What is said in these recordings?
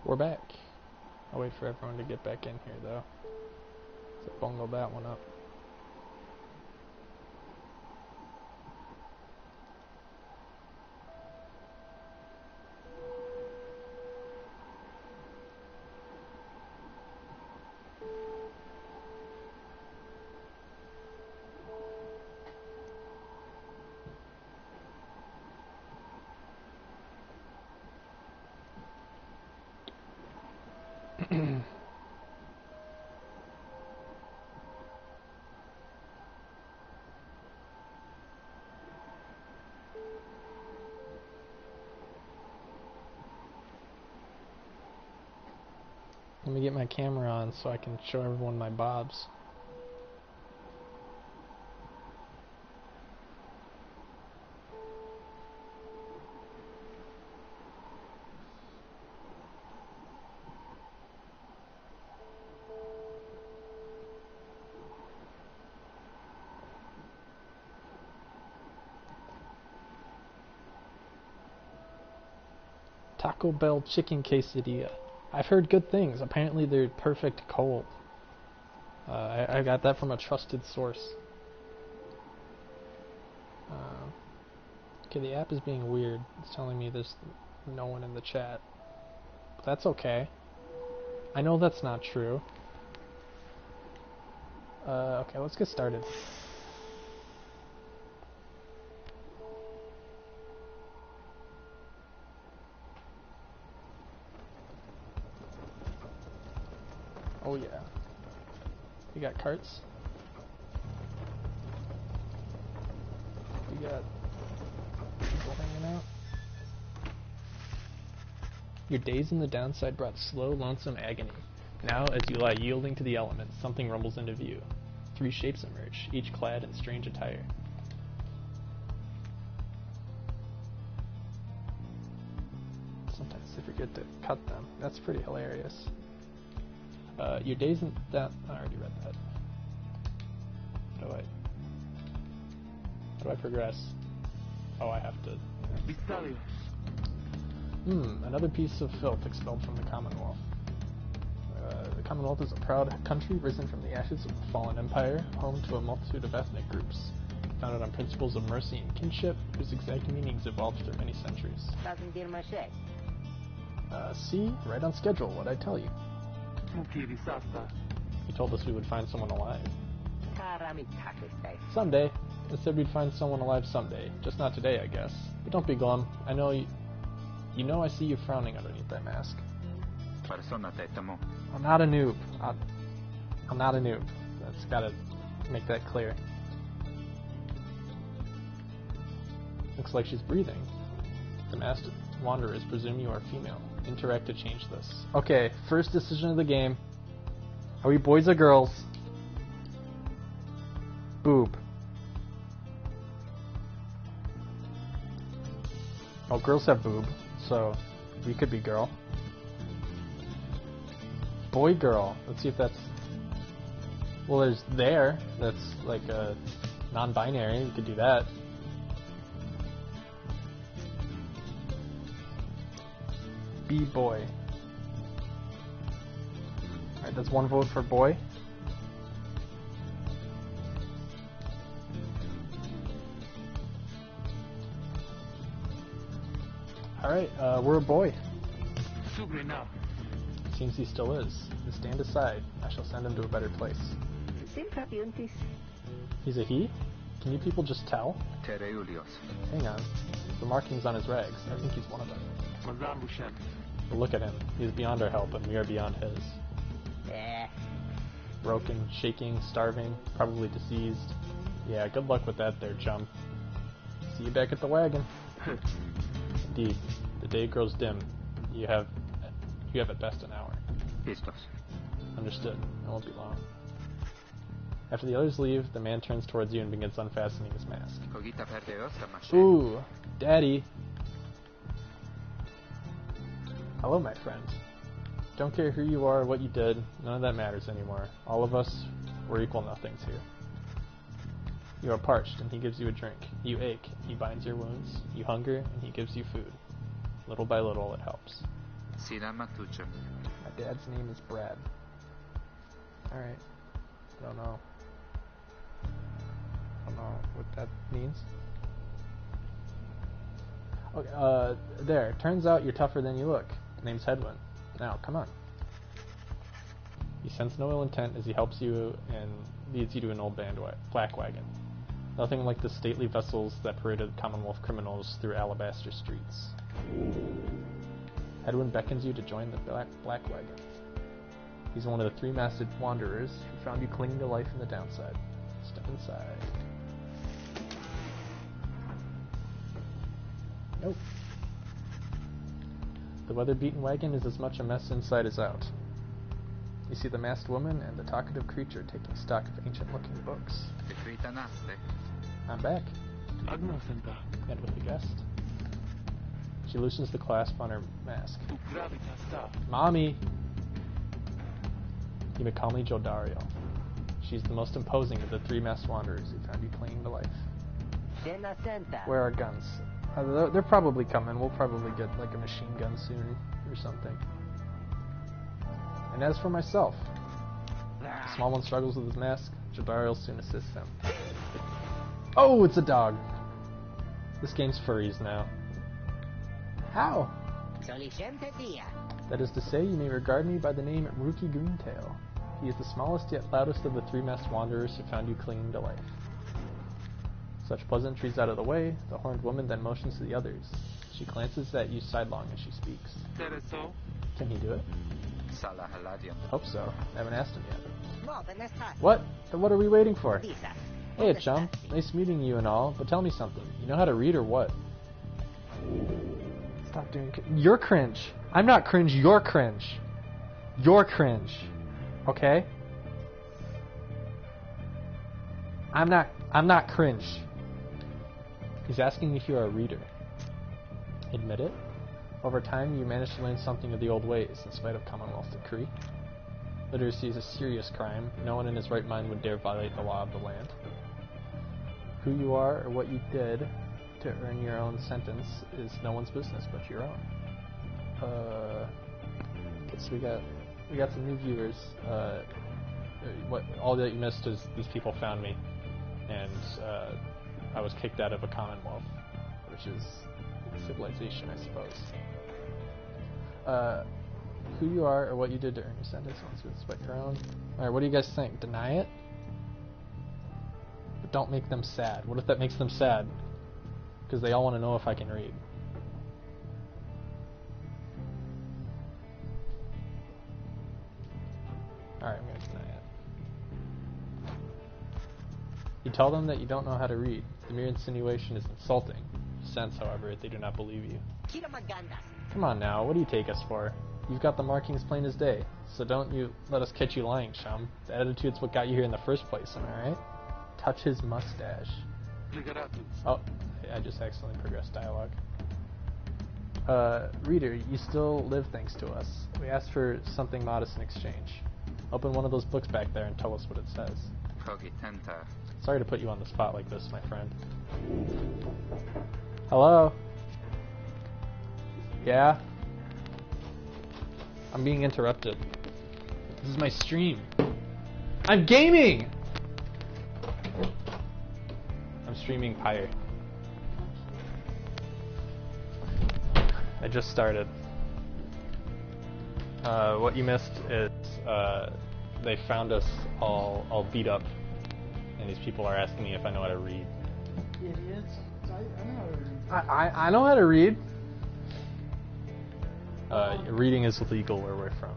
We're back. I'll wait for everyone to get back in here, though. So bungle that one up. Let me get my camera on so I can show everyone my bobs. Taco Bell chicken quesadilla. I've heard good things. Apparently they're perfect cold. I got that from a trusted source. Okay, the app is being weird. It's telling me there's no one in the chat. But that's okay. I know that's not true. Okay, let's get started. Oh yeah. You got carts? You got people hanging out? Your days in the downside brought slow, lonesome agony. Now, as you lie yielding to the elements, something rumbles into view. 3 shapes emerge, each clad in strange attire. Sometimes they forget to cut them. That's pretty hilarious. Your days in that... I already read that. How do I progress? Oh, I have to... another piece of filth expelled from the Commonwealth. The Commonwealth is a proud country risen from the ashes of the fallen empire, home to a multitude of ethnic groups, founded on principles of mercy and kinship, whose exact meanings evolved through many centuries. See? Right on schedule, what'd I tell you? You told us we would find someone alive. Someday. I said we'd find someone alive someday. Just not today, I guess. But don't be glum. I know you... You know I see you frowning underneath that mask. I'm not a noob. I'm not a noob. That's gotta make that clear. Looks like she's breathing. The masked wanderers presume you are female. Interact to change this. Okay, first decision of the game. Are we boys or girls? Boob. Oh, girls have boob, so we could be girl. Boy, girl. Let's see if that's... Well, there's there. That's like a non-binary. We could do that. Be boy. Alright, that's one vote for boy. Alright, we're a boy. Seems he still is. Then stand aside. I shall send him to a better place. He's a he? Can you people just tell? Hang on. The markings on his rags. I think he's one of them. But look at him. He's beyond our help, and we are beyond his. Broken, shaking, starving, probably deceased. Yeah, good luck with that there, chum. See you back at the wagon. Indeed, the day grows dim. You have at best an hour. Understood. It won't be long. After the others leave, the man turns towards you and begins unfastening his mask. Ooh, Daddy. Hello, my friend. Don't care who you are or what you did, none of that matters anymore. All of us, we're equal nothings here. You are parched, and he gives you a drink. You ache, he binds your wounds. You hunger, and he gives you food. Little by little, it helps. Sinamatucha. My dad's name is Brad. Alright. I don't know. I don't know what that means. Okay, there. Turns out you're tougher than you look. Name's Hedwin. Now, come on. He senses no ill intent as he helps you and leads you to an old black wagon. Nothing like the stately vessels that paraded Commonwealth criminals through alabaster streets. Hedwin beckons you to join the black wagon. He's one of the three-masted wanderers who found you clinging to life in the downside. Step inside. Nope. The weather-beaten wagon is as much a mess inside as out. You see the masked woman and the talkative creature taking stock of ancient-looking books. I'm back. And with the guest. She loosens the clasp on her mask. Mommy! You may call me Jodariel. She's the most imposing of the three masked wanderers who found you clinging to life. Where are guns? They're probably coming. We'll probably get like a machine gun soon or something. And as for myself, the small one struggles with his mask. Jodariel soon assists him. Oh, it's a dog. This game's furries now. How? That is to say, you may regard me by the name Rookie Greentail. He is the smallest yet loudest of the three-masked wanderers who found you clinging to life. Such pleasantries out of the way, the horned woman then motions to the others. She glances at you sidelong as she speaks. Can he do it? Hope so. I haven't asked him yet. What? Then what are we waiting for? Hey, chum. Nice meeting you and all, but tell me something. You know how to read or what? Stop doing... You're cringe. I'm not cringe, you're cringe. You're cringe. Okay? I'm not cringe. He's asking if you are a reader. Admit it. Over time, you managed to learn something of the old ways, in spite of Commonwealth decree. Literacy is a serious crime. No one in his right mind would dare violate the law of the land. Who you are or what you did to earn your own sentence is no one's business but your own. Guess we got some new viewers. What all that you missed is these people found me, and I was kicked out of a Commonwealth, which is civilization, I suppose. Who you are or what you did to earn your sentence once it's but your own. Alright, what do you guys think? Deny it? But don't make them sad. What if that makes them sad? Because they all want to know if I can read. Alright, I'm going to deny it. You tell them that you don't know how to read. The mere insinuation is insulting. Sense, however, they do not believe you. Come on now, what do you take us for? You've got the markings plain as day, so don't you let us catch you lying, chum. The attitude's what got you here in the first place, am I right? Touch his mustache. Oh, I just accidentally progressed dialogue. Reader, you still live thanks to us. We asked for something modest in exchange. Open one of those books back there and tell us what it says. Sorry to put you on the spot like this, my friend. Hello? Yeah? I'm being interrupted. This is my stream. I'm gaming! I'm streaming Pyre. I just started. What you missed is they found us all beat up, and these people are asking me if I know how to read. Idiots. I know how to read. I know how to read. Reading is illegal where we're from.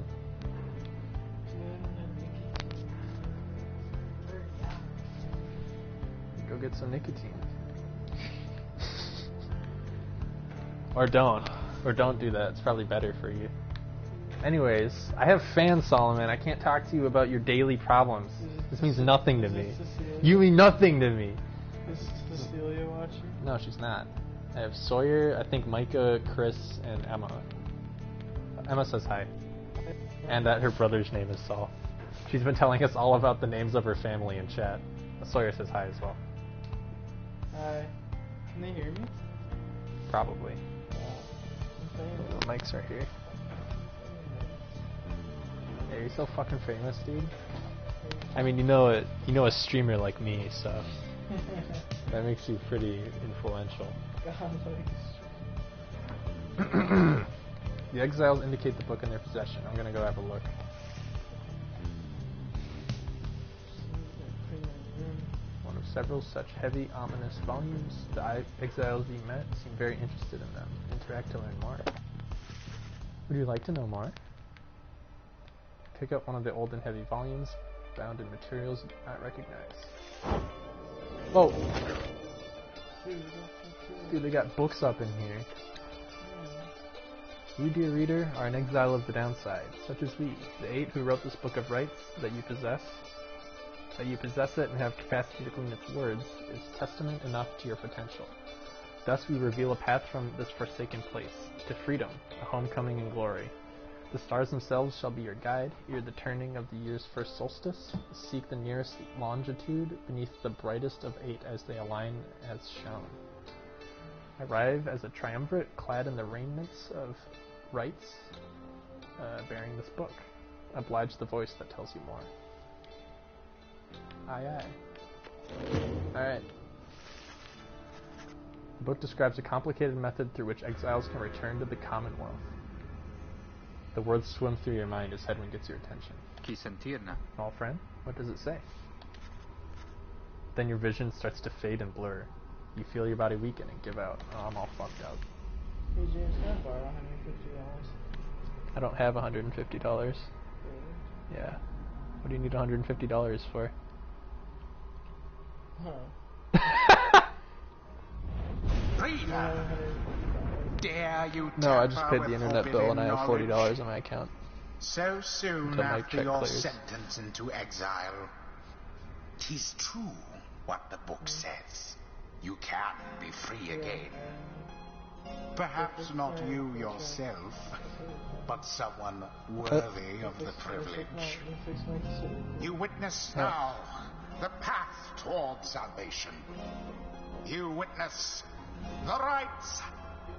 Go get some nicotine. Or don't do that. It's probably better for you. Anyways, I have fans, Solomon. I can't talk to you about your daily problems. This means nothing to me. You mean nothing to me. Is Cecilia watching? No, she's not. I have Sawyer, I think Micah, Chris, and Emma. Emma says hi. And that her brother's name is Saul. She's been telling us all about the names of her family in chat. Sawyer says hi as well. Hi. Can they hear me? Probably. Okay. The mics are here. Are you so fucking famous, dude? I mean, you know a streamer like me, so that makes you pretty influential. The exiles indicate the book in their possession. I'm gonna go have a look. One of several such heavy, ominous volumes. The exiles you met seem very interested in them. Interact to learn more. Would you like to know more? Pick up one of the old and heavy volumes, bound in materials you do not recognize. Oh! Dude, they got books up in here. You, dear reader, are an exile of the downside, such as we, the 8 who wrote this book of rights that you possess. That you possess it and have capacity to glean its words is testament enough to your potential. Thus we reveal a path from this forsaken place, to freedom, a homecoming and glory. The stars themselves shall be your guide, ere the turning of the year's first solstice. Seek the nearest longitude beneath the brightest of 8 as they align as shown. Arrive as a triumvirate clad in the raiments of rights, bearing this book. Oblige the voice that tells you more. Aye aye. Alright. The book describes a complicated method through which exiles can return to the Commonwealth. The words swim through your mind as Hedwyn gets your attention. Chi sentirna? Small friend, what does it say? Then your vision starts to fade and blur. You feel your body weaken and give out. Oh, I'm all fucked up. Hey James, can I borrow $150? I don't have $150. Really? Yeah. What do you need $150 for? Huh. Pyre! Dare you No, I just tamper paid with the internet bill and I have forbidden $40 knowledge? on my account. So soon Until my after check your clears. sentence into exile. 'Tis true what the book says. You can be free again. Perhaps not you yourself, but someone worthy of the privilege. You witness now the path toward salvation. You witness the rights,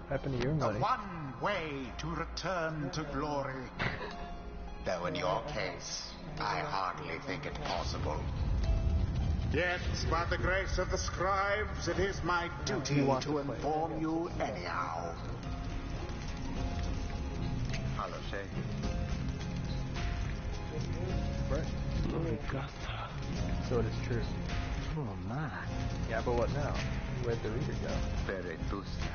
What happened to your the money? one way to return to glory. Though in your case, I hardly think it possible. Yet, by the grace of the scribes, it is my duty to inform you anyhow. Hello, Shay. Right. So it is true. Oh man. Yeah, but what now? Where'd the reader go? Peretusta.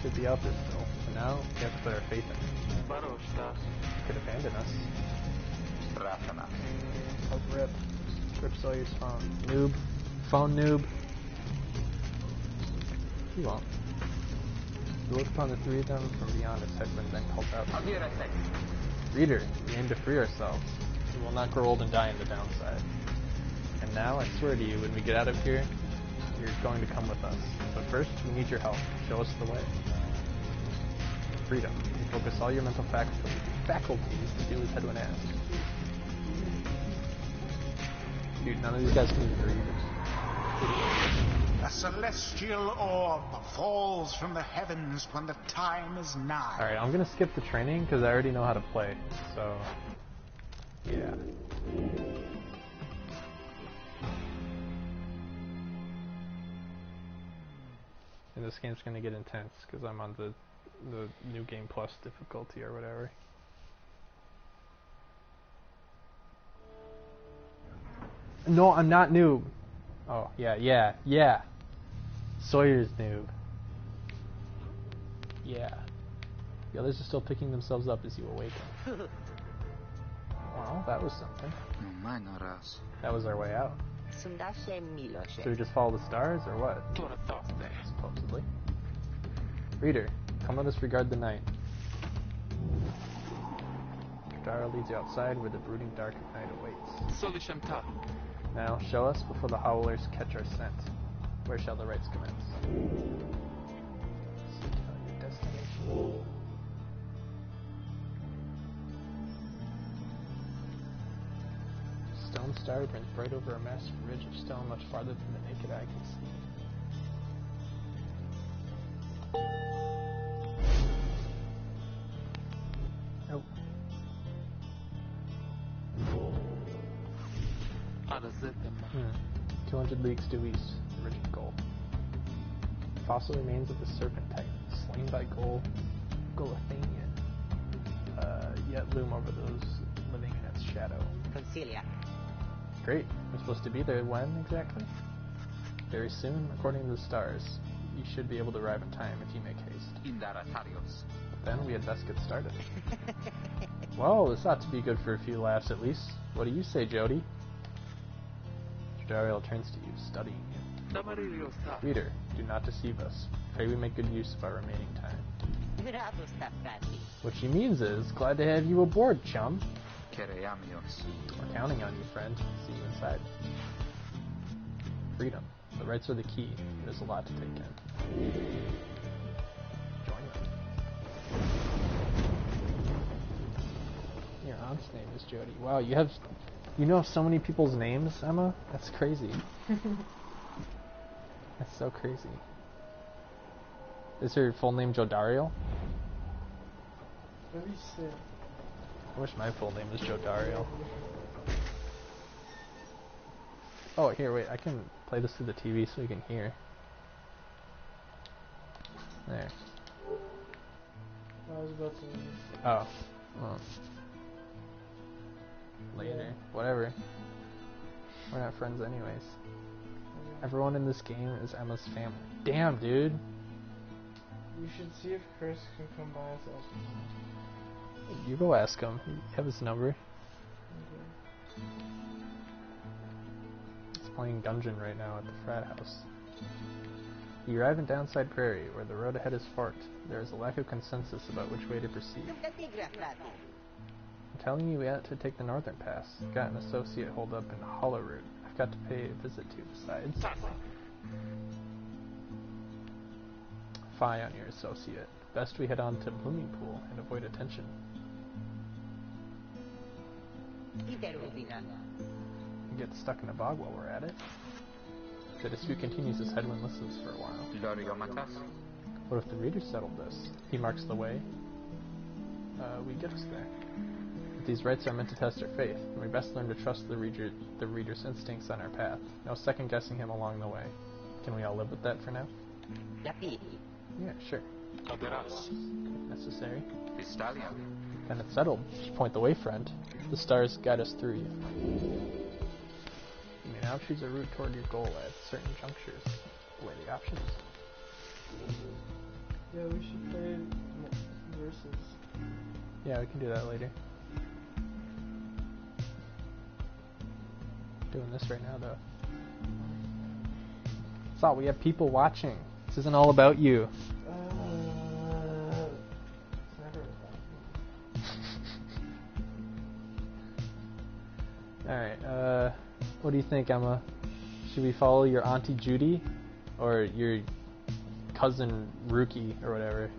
Should be out there still. So now, we have to put our faith in him. Could abandon us. Ratana. Oh, rip. Rip Sawyer's phone. Noob. Phone noob. He won't. We look upon the 3 of them from beyond as Hedwyn then calls out. Reader, we aim to free ourselves. We will not grow old and die in the downside. And now, I swear to you, when we get out of here, you're going to come with us. But first, we need your help. Show us the way. Freedom. You focus all your mental faculties to do as Hedwyn asks. Dude, none of these guys can even read. A celestial orb falls from the heavens when the time is nigh. Alright, I'm gonna skip the training because I already know how to play. So, yeah. And this game's gonna get intense because I'm on the new game plus difficulty or whatever. No, I'm not noob. Oh, yeah. Sawyer's noob. Yeah. The others are still picking themselves up as you awaken. Well, that was something. No man raz. That was our way out. So we just follow the stars, or what? Supposedly. Reader, come let us regard the night. Dara leads you outside where the brooding dark of night awaits. Now, show us before the howlers catch our scent. Where shall the rites commence? Seek out your destination. Stone star burns bright over a massive ridge of stone much farther than the naked eye can see. Nope. 200 leagues due east, rigid goal. Fossil remains of the serpent titan, slain by Golathanian, yet loom over those living in its shadow. Concilia. Great. We're supposed to be there when exactly? Very soon, according to the stars. You should be able to arrive in time if you make haste. Indaratarios. Then we had best get started. Well, this ought to be good for a few laughs at least. What do you say, Jody? Jodariel turns to you, studying you. Reader, do not deceive us. Pray we make good use of our remaining time. What she means is, glad to have you aboard, chum. Kereamios. We're counting on you, friend. See you inside. Freedom. The rights are the key. There's a lot to take in. Join them. Your aunt's name is Jody. Wow, you know so many people's names, Emma? That's crazy. That's so crazy. Is her full name Jodariel? What do you say? I wish my full name was Jodariel. Oh, here, wait, I can play this through the TV so you can hear. There. I was about to leave. Oh. Well. Later. Whatever. We're not friends anyways. Everyone in this game is Emma's family. Damn, dude. You should see if Chris can come by us after. You go ask him. You have his number. Okay. He's playing Gungeon right now at the frat house. You arrive in Downside Prairie, where the road ahead is forked. There is a lack of consensus about which way to proceed. I'm telling you we ought to take the northern pass. I've got an associate holed up in Hollow Root. I've got to pay a visit to besides. Fie on your associate. Best we head on to Blooming Pool and avoid attention. You get stuck in a bog while we're at it. The dispute continues as Headwind listens for a while. What if the reader settled this? He marks the way. We get us there. But these rites are meant to test our faith, and we best learn to trust the reader's instincts on our path. No second guessing him along the way. Can we all live with that for now? Yeah, sure. If necessary. Then it's settled. Just point the way, friend. The stars guide us through you. You may now choose a route toward your goal at certain junctures. Weigh the options. Yeah, we should play versus. Yeah, we can do that later. Doing this right now, though. Saw, we have people watching. This isn't all about you. It's never about me. Alright, what do you think, Emma? Should we follow your Auntie Judy? Or your cousin Rookie, or whatever?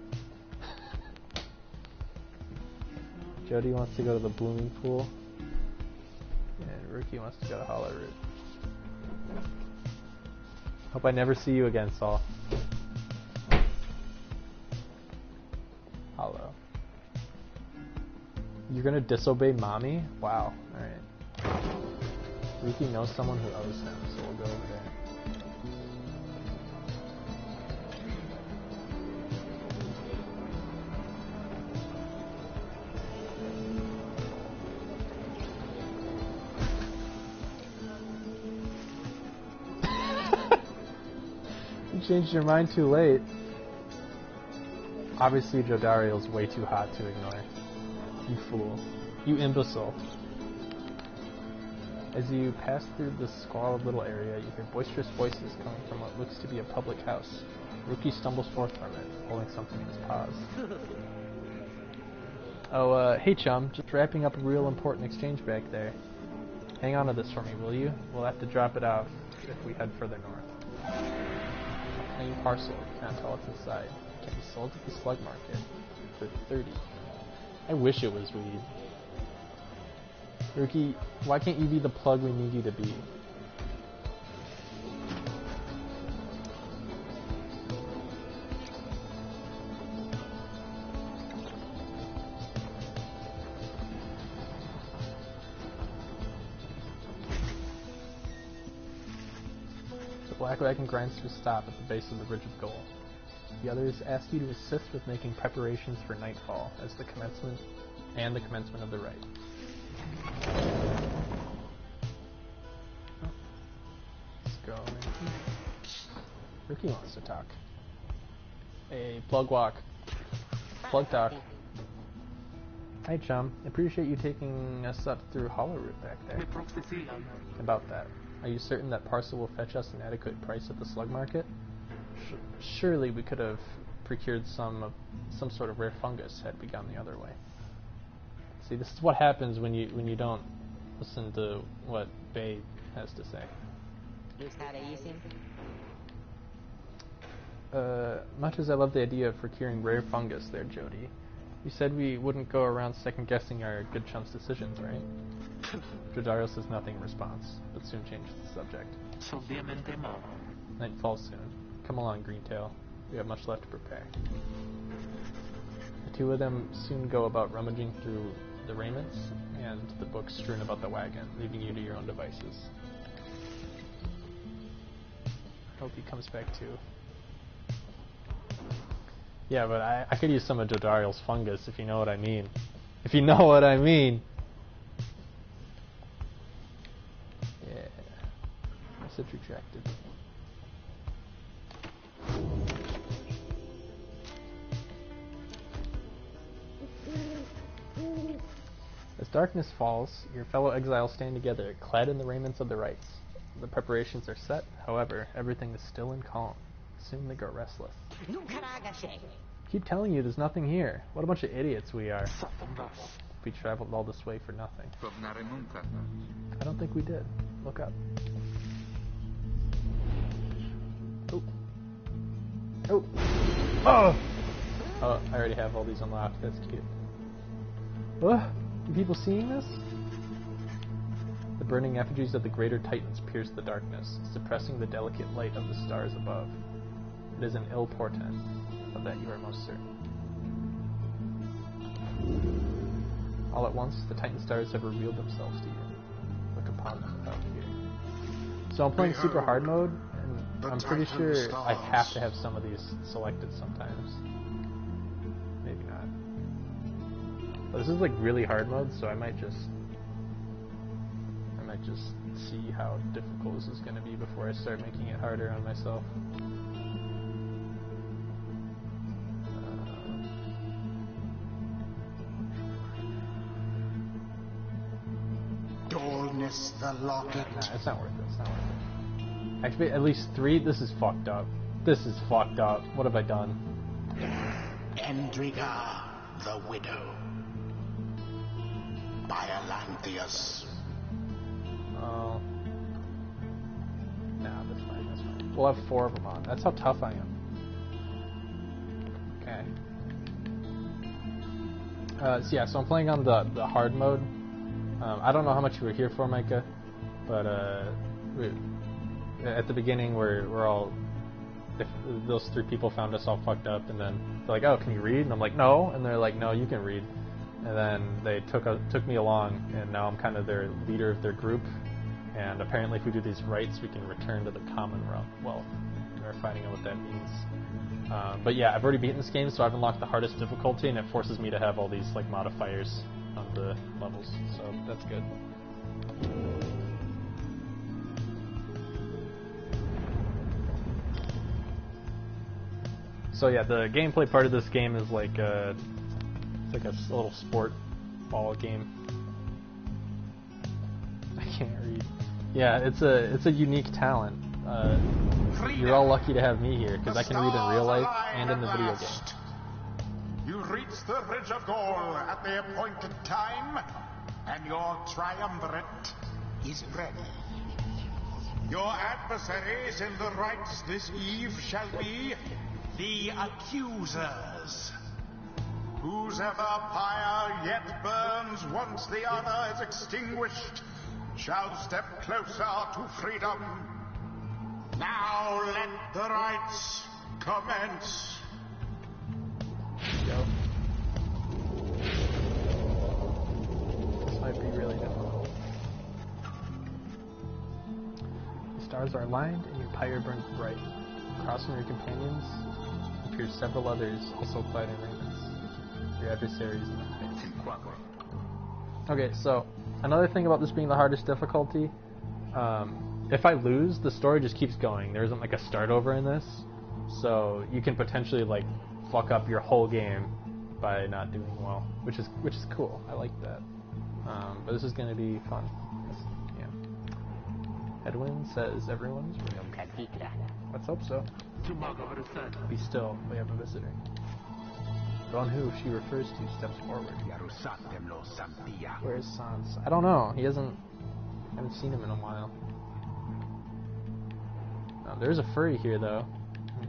Jody wants to go to the Blooming Pool. And Rookie wants to go to Hollow Root. Hope I never see you again, Saul. Hollow. You're gonna disobey mommy? Wow, alright. Rookie knows someone who owes him, so we'll go over there. You changed your mind too late. Obviously, Jodariel's way too hot to ignore. You fool. You imbecile. As you pass through the squalid little area, you hear boisterous voices coming from what looks to be a public house. Rookie stumbles forth from it, holding something in his paws. Oh, hey chum, just wrapping up a real important exchange back there. Hang on to this for me, will you? We'll have to drop it off if we head further north. A plain parcel, you can't tell what's inside. It can be sold at the slug market for 30. I wish it was weed. Rookie, why can't you be the plug we need you to be? Black Wagon grinds to a stop at the base of the Ridge of Gold. The others ask you to assist with making preparations for nightfall as the commencement of the rite. Let's go in here. Ricky wants to talk. Hey, Plug Walk. Plug Talk. Hi, chum. Appreciate you taking us up through Hollow Route back there. About that. Are you certain that parcel will fetch us an adequate price at the slug market? Surely we could have procured some sort of rare fungus had we gone the other way. See, this is what happens when you don't listen to what Babe has to say. Much as I love the idea of procuring rare fungus there, Jody, you said we wouldn't go around second-guessing our good chump's decisions, right? Jodario says nothing in response, but soon changes the subject. Night falls soon. Come along, Greentail. We have much left to prepare. The two of them soon go about rummaging through the raiments and the books strewn about the wagon, leaving you to your own devices. Hope he comes back too. Yeah, but I could use some of Jodario's fungus, if you know what I mean. If you know what I mean! Yeah. Message retracted. As darkness falls, your fellow exiles stand together, clad in the raiments of the rites. The preparations are set, however, everything is still and calm. Soon they grow restless. Keep telling you there's nothing here. What a bunch of idiots we are. We traveled all this way for nothing. I don't think we did. Look up. Oh. Oh. Oh! Oh, I already have all these unlocked. That's cute. What? Are people seeing this? The burning effigies of the greater titans pierce the darkness, suppressing the delicate light of the stars above. It is an ill portent, of that you are most certain. All at once, the titan stars have revealed themselves to you. Look upon them without fear. So I'm playing super hard mode, and I'm pretty sure I have to have some of these selected sometimes. Maybe not. But this is like really hard mode, so I might just see how difficult this is going to be before I start making it harder on myself. Dullness the locket. Nah, it's not worth it. It's not worth it. Actually, at least 3. This is fucked up. This is fucked up. What have I done? Endriga the Widow. Biolanthius. Oh. Nah, that's fine. That's fine. We'll have 4 of them on. That's how tough I am. Okay. So yeah, so I'm playing on the hard mode. I don't know how much you were here for, Micah, but at the beginning we're all, if those 3 people found us all fucked up, and then they're like, "Oh, can you read?" And I'm like, "No," and they're like, "No, you can read." And then they took me along, and now I'm kind of their leader of their group. And apparently, if we do these rites, we can return to the common realm. Well, we're finding out what that means. But yeah, I've already beaten this game, so I've unlocked the hardest difficulty, and it forces me to have all these like modifiers on the levels, so that's good. So yeah, the gameplay part of this game is like it's like a little sport ball game. I can't read. Yeah, it's a unique talent. You're all lucky to have me here because I can read in real life and in the video game. You reach the Ridge of Gold at the appointed time, and your triumvirate is ready. Your adversaries in the rites this eve shall be the accusers. Whose ever pyre yet burns once the other is extinguished shall step closer to freedom. Now let the rites commence. Go. This might be really difficult. stars are aligned and your pyre burns bright. Across from your companions appear several others, also clad in raiments. Your adversaries in the heights. Okay, so another thing about this being the hardest difficulty, if I lose, the story just keeps going. There isn't like a start over in this, so you can potentially like fuck up your whole game by not doing well, which is cool. I like that. But this is going to be fun. Yeah. Edwin says everyone's real. Let's hope so. Be still. We have a visitor. The one who she refers to steps forward. Where is Sans? I don't know. I haven't seen him in a while. There's a furry here, though.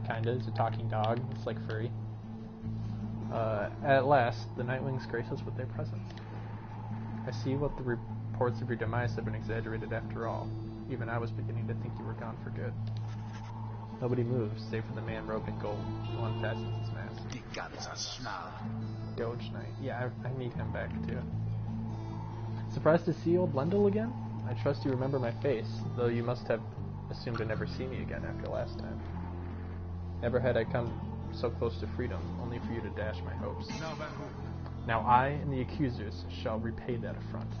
Kinda. It's a talking dog. It's like furry. At last, the Nightwings grace us with their presence. I see what the reports of your demise have been exaggerated after all. Even I was beginning to think you were gone for good. Nobody moves, save for the man robed in gold, who unfastens his mask. Doge Knight. Yeah, I need him back, too. Surprised to see old Lendl again? I trust you remember my face, though you must have assumed to never see me again after last time. Never had I come so close to freedom, only for you to dash my hopes. Now I and the accusers shall repay that affront.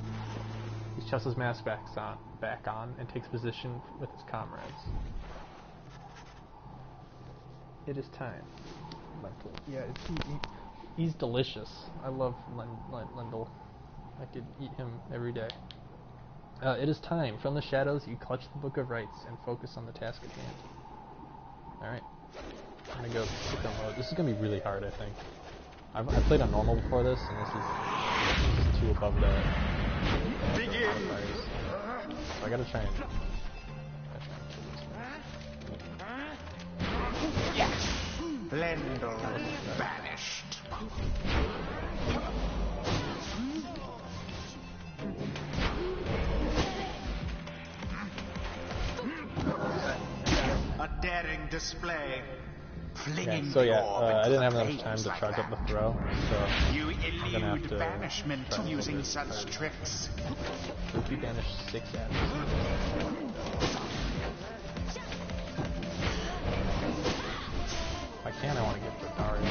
He shuts his mask back on and takes position with his comrades. It is time. Lentil. Yeah, he's delicious. I love Lendl. I could eat him every day. It is time. From the shadows, you clutch the Book of Rites and focus on the task at hand. Alright. I'm gonna go sicko mode. This is gonna be really hard, I think. I played on normal before this, and this is too above the modifiers. So I gotta try and kill this. Lendl vanished. A daring display. Yeah, so yeah, I didn't have enough time to charge up the throw, so you I'm gonna have to banishment using such tricks. If you banish 6 atoms. If I can, I want to get the Dario.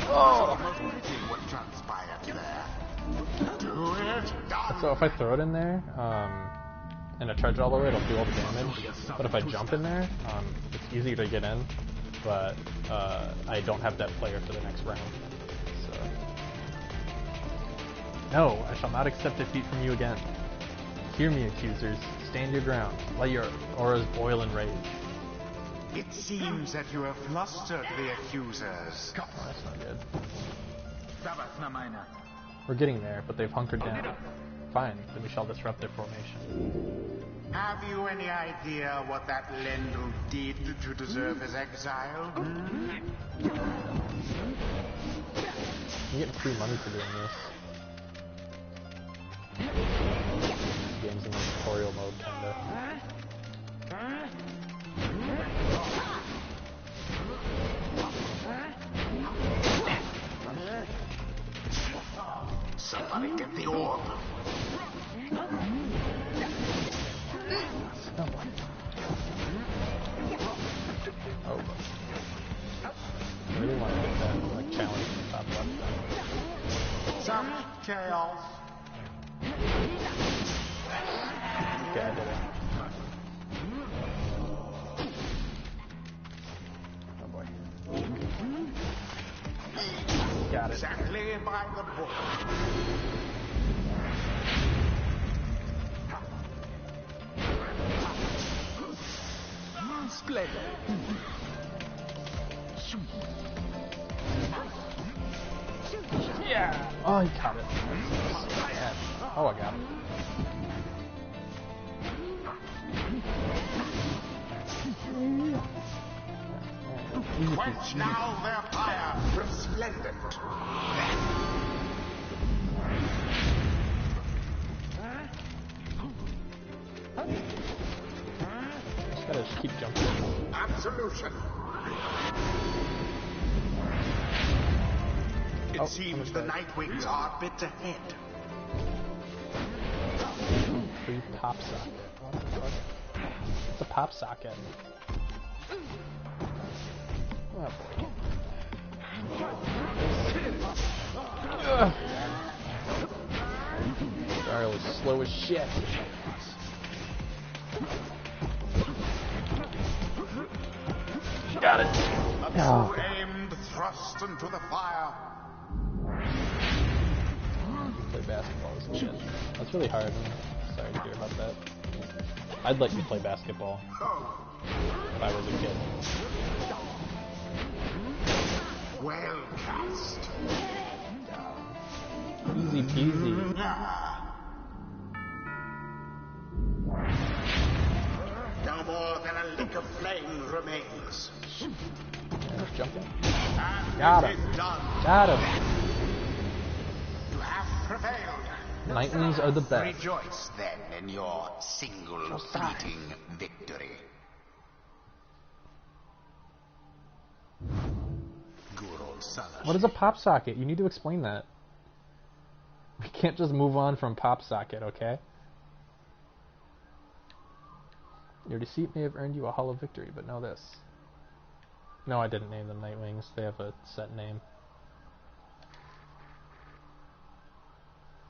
Oh! What transpired there? Do it. So if I throw it in there, and I charge it all the way, it'll do all the damage. But if I jump in there, it's easier to get in, but I don't have that player for the next round. So. No, I shall not accept defeat from you again. Hear me, accusers. Stand your ground. Let your auras boil in rage. It seems that you have flustered the accusers. Oh, that's not good. We're getting there, but they've hunkered down. Fine, then we shall disrupt their formation. Have you any idea what that Lendl did to deserve his exile? I'm getting free money for doing this. Game's in like tutorial mode, kinda. Somebody get the orb. Oh. I really want to get that like challenge in the top left. Some chaos. Okay, I did it. Oh boy. Got it. Exactly by the book. Splendid. Yeah. Oh, he caught it. Yeah. Oh, I got it. Quench now their fire, resplendent. Just gotta keep jumping. Absolution. It seems the Nightwings are a bit ahead. free pop socket. What the fuck? It's a pop socket. Oh boy. Ugh. Daryl is slow as shit. Got it. Oh. Aimed thrust into the fire. Play basketball is shit. That's really hard. I'm sorry to hear about that. I'd let you play basketball if I was a kid. Well cast. Easy peasy. No more than a lick of flame remains. Jumping. And Got it him. is done. Got him. You have prevailed. Nightwings are the best. Rejoice then in your single fleeting victory. Good old son. What is a pop socket? You need to explain that. We can't just move on from pop socket, okay? Your deceit may have earned you a hollow victory, but know this. No, I didn't name them Nightwings. They have a set name.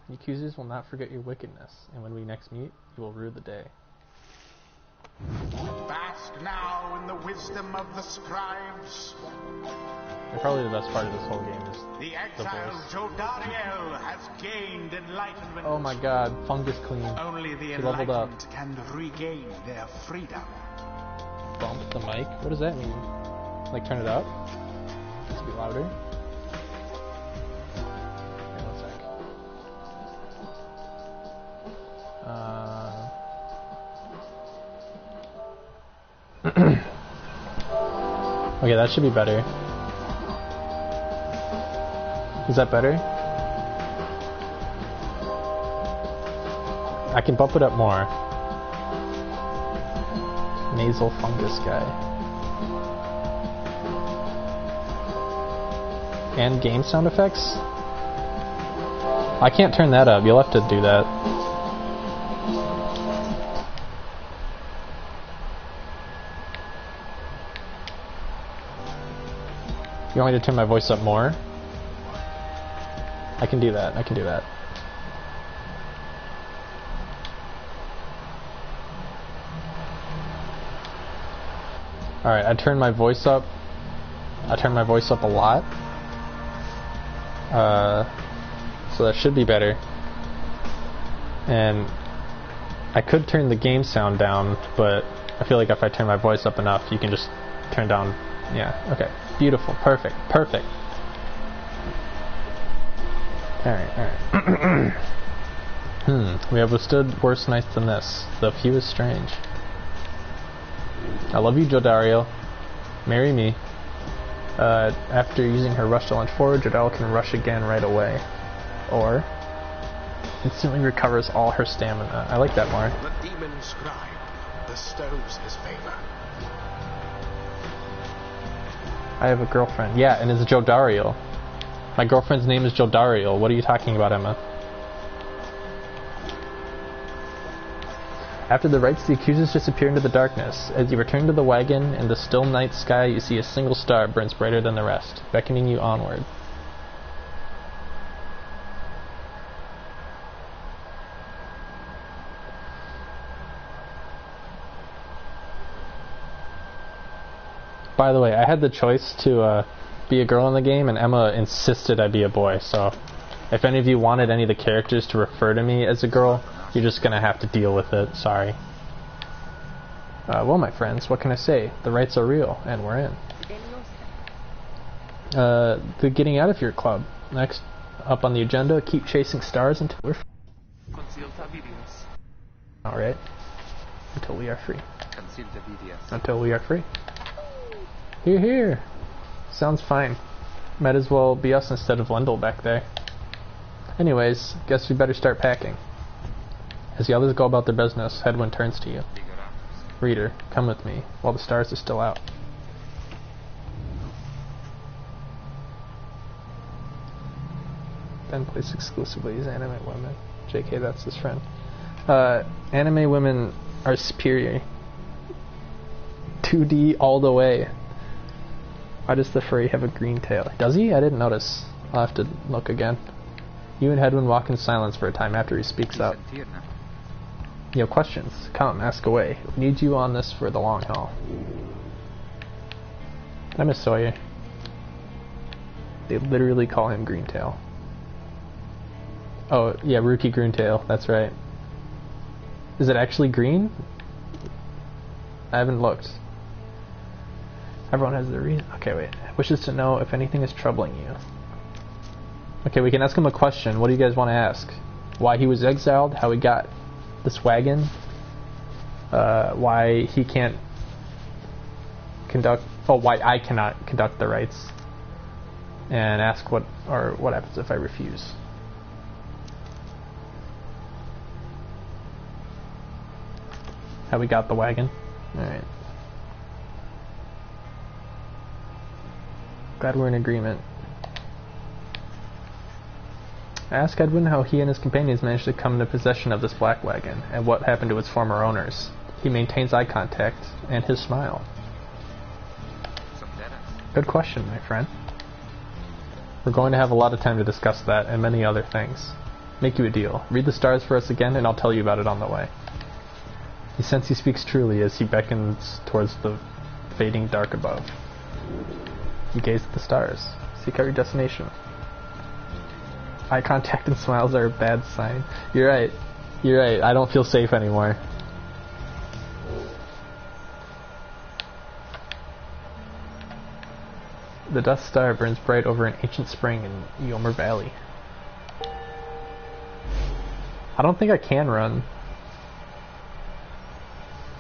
The accusers will not forget your wickedness, and when we next meet, you will rue the day. Bask now in the wisdom of the scribes. And probably the best part of this whole game is The the exiled voice. Jodariel has gained enlightenment. Oh my god, Fungus Clean. Only the She leveled up. enlightened can regain their freedom. Bump the mic? What does that mean? Like turn it up? Let's be louder. Okay, one sec. Okay, that should be better. Is that better? I can bump it up more. Nasal fungus guy. And game sound effects? I can't turn that up. You'll have to do that. You want me to turn my voice up more? I can do that. I can do that. Alright, I turned my voice up. I turned my voice up a lot. So that should be better. And I could turn the game sound down, but I feel like if I turn my voice up enough, you can just turn down. Yeah, okay. Beautiful. Perfect. Perfect. Alright. We have withstood worse nights than this, though few is strange. I love you, Jodariel. Marry me. After using her rush to launch forward, Jodariel can rush again right away. Or instantly recovers all her stamina. I like that more. The demon scribe bestows his favor. I have a girlfriend. Yeah, and it's Jodariel. My girlfriend's name is Jodariel. What are you talking about, Emma? After the rites, the accusers disappear into the darkness. As you return to the wagon, in the still night sky, you see a single star burns brighter than the rest, beckoning you onward. By the way, I had the choice to be a girl in the game, and Emma insisted I be a boy, so if any of you wanted any of the characters to refer to me as a girl, you're just gonna have to deal with it. Sorry. Well, my friends, what can I say? The rites are real, and we're in. The Getting Out of Here Club. Next up on the agenda, keep chasing stars until we're free. Alright. Until we are free. Until we are free. Here, here. Sounds fine. Might as well be us instead of Lendl back there. Anyways, guess we better start packing. As the others go about their business, Hedwyn turns to you. Reader, come with me, while the stars are still out. Ben plays exclusively as animate women. JK, that's his friend. Anime women are superior. 2D all the way. Why does the furry have a green tail? Does he? I didn't notice. I'll have to look again. You and Hedwin walk in silence for a time after he speaks up. You have questions? Come, ask away. We need you on this for the long haul. I miss Sawyer. They literally call him Greentail. Oh, yeah, Rookie Greentail, that's right. Is it actually green? I haven't looked. Everyone has their reason. Okay, wait. Wishes to know if anything is troubling you. Okay, we can ask him a question. What do you guys want to ask? Why he was exiled? How he got this wagon? Why he can't conduct... Oh, why I cannot conduct the rites. And ask what happens if I refuse. How we got the wagon. Alright. Glad we're in agreement. Ask Edwin how he and his companions managed to come into possession of this black wagon, and what happened to its former owners. He maintains eye contact, and his smile. Good question, my friend. We're going to have a lot of time to discuss that, and many other things. Make you a deal. Read the stars for us again, and I'll tell you about it on the way. You sense he speaks truly as he beckons towards the fading dark above. You gaze at the stars. Seek out your destination. Eye contact and smiles are a bad sign. You're right. You're right. I don't feel safe anymore. The Death Star burns bright over an ancient spring in Yomer Valley. I don't think I can run.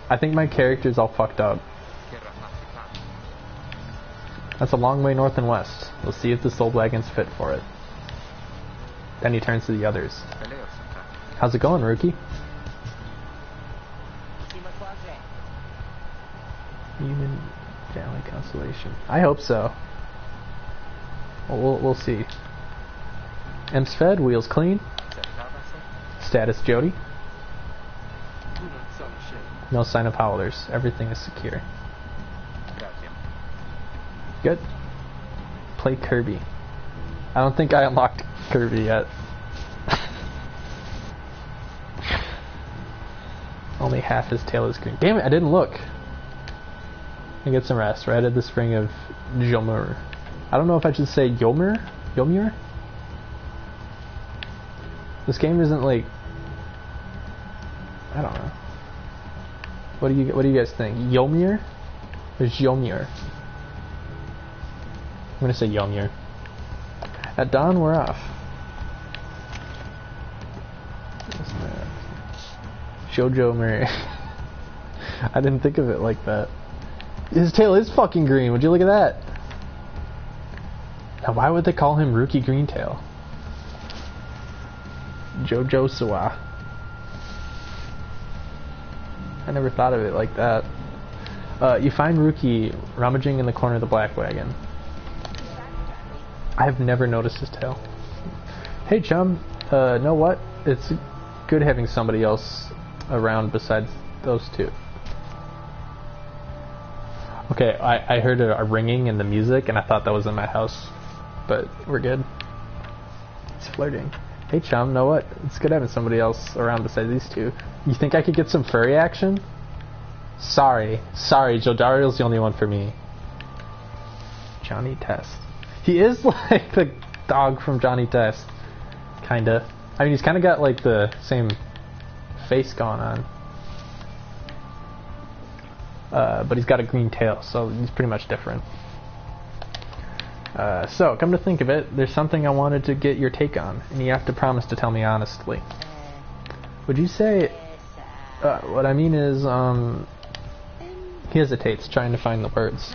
I think my character's all fucked up. That's a long way north and west. We'll see if this old wagon's fit for it. Then he turns to the others. How's it going, Rookie? Human family constellation. I hope so. We'll see. M's fed, wheels clean. Status Jody. No sign of howlers. Everything is secure. Good. Play Kirby. I don't think I unlocked Kirby yet. Only half his tail is green. Damn it, I didn't look. I get some rest. Right at the spring of Yomer. I don't know if I should say Yomer? Yomer? This game isn't like... I don't know. What do you guys think? Yomer? Or Yomer? I'm gonna say Yomer. At dawn, we're off. Jojo Murray. I didn't think of it like that. His tail is fucking green. Would you look at that? Now, why would they call him Rookie Greentail? Jojo Sawa. I never thought of it like that. You find Rookie rummaging in the corner of the black wagon. I have never noticed his tail. Hey chum, know what? It's good having somebody else around besides those two. Okay, I heard a ringing in the music and I thought that was in my house, but we're good. He's flirting. Hey chum, know what? It's good having somebody else around besides these two. You think I could get some furry action? Sorry, Jodario's the only one for me. Johnny Test. He is like the dog from Johnny Test. Kinda. I mean, he's kinda got like the same face going on. But he's got a green tail, so he's pretty much different. So, come to think of it, there's something I wanted to get your take on, and you have to promise to tell me honestly. Would you say... what I mean is, he hesitates, trying to find the words.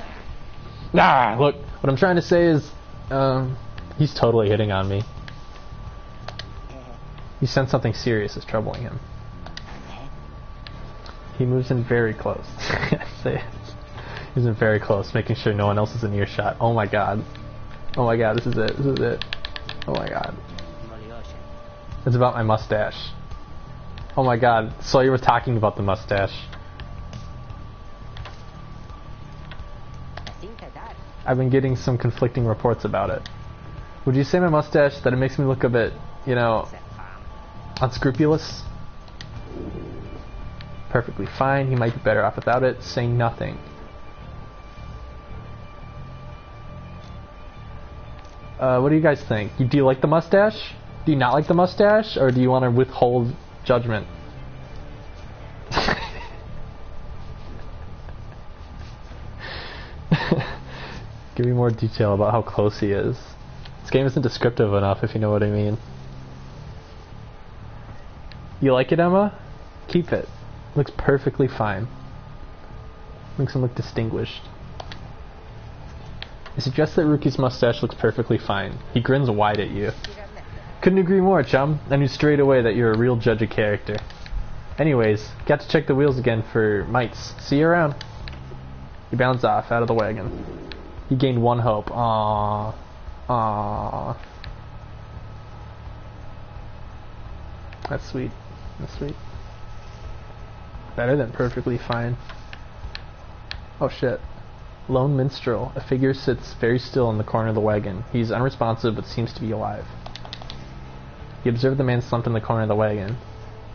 Nah, look, what I'm trying to say is, he's totally hitting on me. You sense something serious is troubling him. He moves in very close. Say it. He's in very close, making sure no one else is in earshot. Oh my god. Oh my god, this is it. Oh my god. It's about my mustache. Oh my god, so you were talking about the mustache. I've been getting some conflicting reports about it. Would you say my mustache, that it makes me look a bit, you know, unscrupulous? Perfectly fine, he might be better off without it, saying nothing. What do you guys think? Do you like the mustache? Do you not like the mustache? Or do you want to withhold judgment? Give me more detail about how close he is. This game isn't descriptive enough, if you know what I mean. You like it, Emma? Keep it. Looks perfectly fine. Makes him look distinguished. I suggest that Rookie's mustache looks perfectly fine. He grins wide at you. Couldn't agree more, chum. I knew straight away that you're a real judge of character. Anyways, got to check the wheels again for mites. See you around. He bounds off, out of the wagon. He gained one hope. Aww. Aww. That's sweet. That's sweet. Better than perfectly fine. Oh shit. Lone minstrel. A figure sits very still in the corner of the wagon. He's unresponsive but seems to be alive. You observe the man slumped in the corner of the wagon,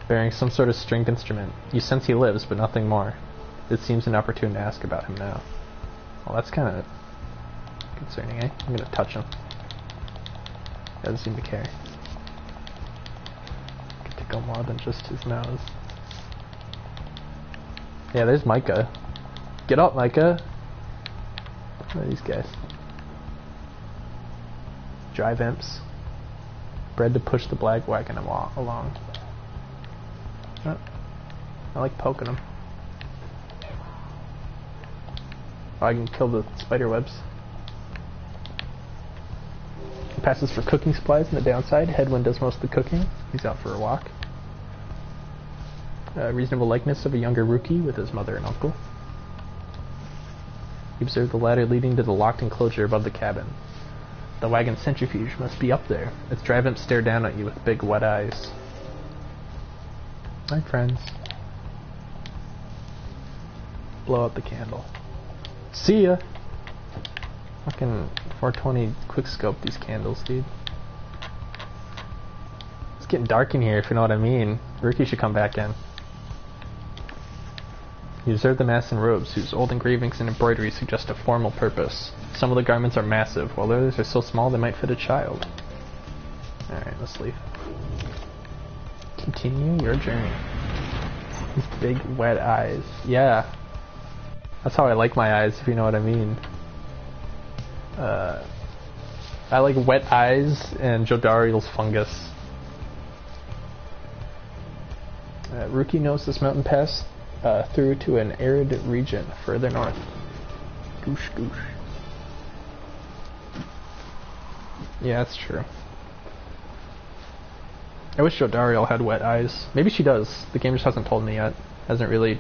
bearing some sort of stringed instrument. You sense he lives, but nothing more. It seems inopportune to ask about him now. Well, that's kind of concerning, eh? I'm gonna touch him. Doesn't seem to care. Could tickle more than just his nose. Yeah, there's Micah. Get up, Micah! What are these guys? Drive imps. Bred to push the black wagon along. Oh, I like poking them. Oh, I can kill the spider webs. He passes for cooking supplies on the downside. Headwind does most of the cooking. He's out for a walk. A reasonable likeness of a younger Rookie with his mother and uncle. You observe the ladder leading to the locked enclosure above the cabin. The wagon centrifuge must be up there. Its drive imps stare down at you with big wet eyes. Hi, friends. Blow out the candle. See ya! Fucking 420 quickscope these candles, dude. It's getting dark in here, if you know what I mean. Rookie should come back in. You observe the masks and robes, whose old engravings and embroidery suggest a formal purpose. Some of the garments are massive, while others are so small they might fit a child. Alright, let's leave. Continue your journey. These big, wet eyes. Yeah. That's how I like my eyes, if you know what I mean. I like wet eyes and Jodariel's fungus. Rookie knows this mountain pass through to an arid region further north. Goosh goosh. Yeah, that's true. I wish Jodariel had wet eyes. Maybe she does. The game just hasn't told me yet. Hasn't really